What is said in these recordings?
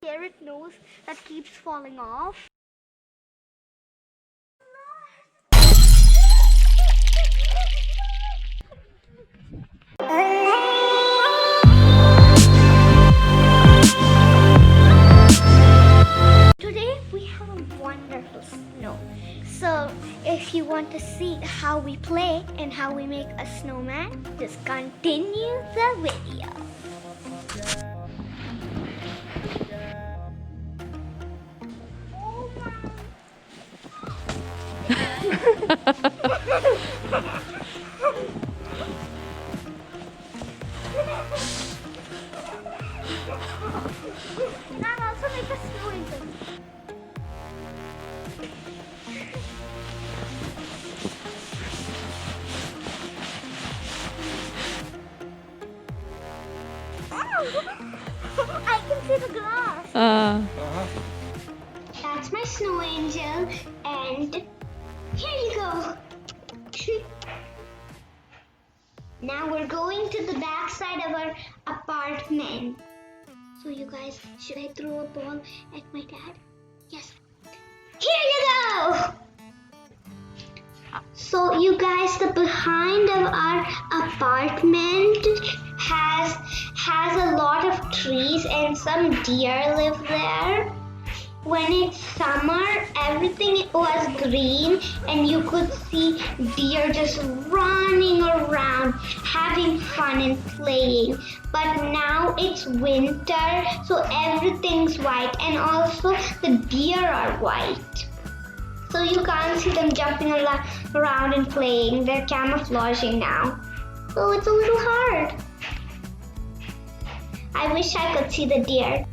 carrot nose that keeps falling off. Today we have a wonderful snow. So if you want to see how we play and how we make a snowman, just continue the video. And I'll also make a snow angel. I can see the glass. That's my snow angel, and here you go. Now we're going to the back side of our apartment. So you guys, should I throw a ball at my dad? Yes. Here you go! So you guys, the behind of our apartment has a lot of trees and some deer live there. When it's summer, everything was green and you could see deer just running around, having fun and playing. But now it's winter, so everything's white, and also the deer are white. So you can't see them jumping around and playing. They're camouflaging now. So it's a little hard. I wish I could see the deer.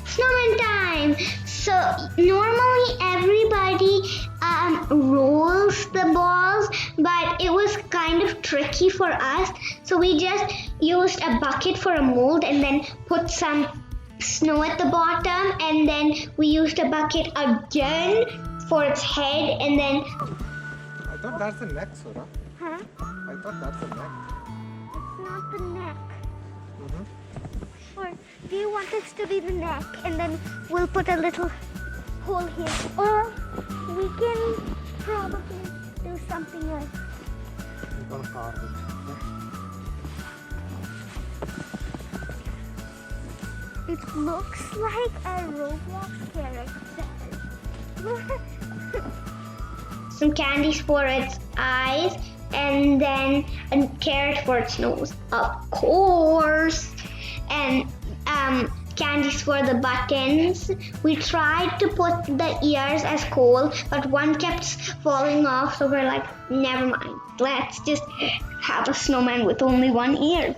Snowman time! So normally everybody rolls the balls, but it was kind of tricky for us. So we just used a bucket for a mold and then put some snow at the bottom, and then we used a bucket again for its head, and then... I thought that's the neck, Sura. Huh? I thought that's the neck. It's not the neck. Or do you want this to be the neck, and then we'll put a little hole here? Or we can probably do something like... We're gonna carve it. It looks like a Roblox character. Some candies for its eyes, and then a carrot for its nose, of course. And candies for the buttons. We tried to put the ears as coal, but one kept falling off, so we're like, never mind. Let's just have a snowman with only one ear.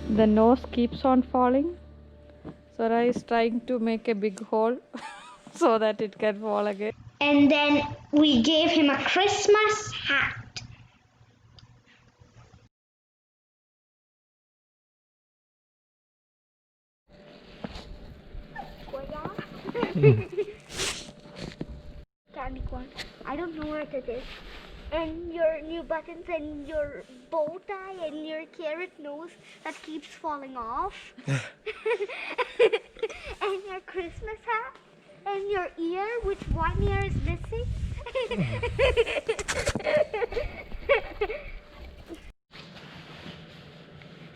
The nose keeps on falling. Sora is trying to make a big hole so that it can fall again. And then we gave him a Christmas hat. Candy corn. I don't know what it is. And your new buttons and your bow tie and your carrot nose that keeps falling off. And your Christmas hat and your ear, which one ear is missing.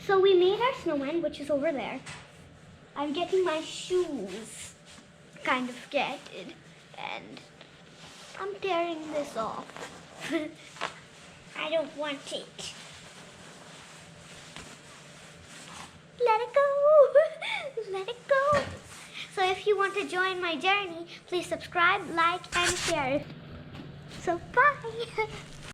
So we made our snowman, which is over there. I'm getting my shoes kind of getted, and I'm tearing this off. I don't want it. Let it go. Let it go. So if you want to join my journey, please subscribe, like, and share. So bye.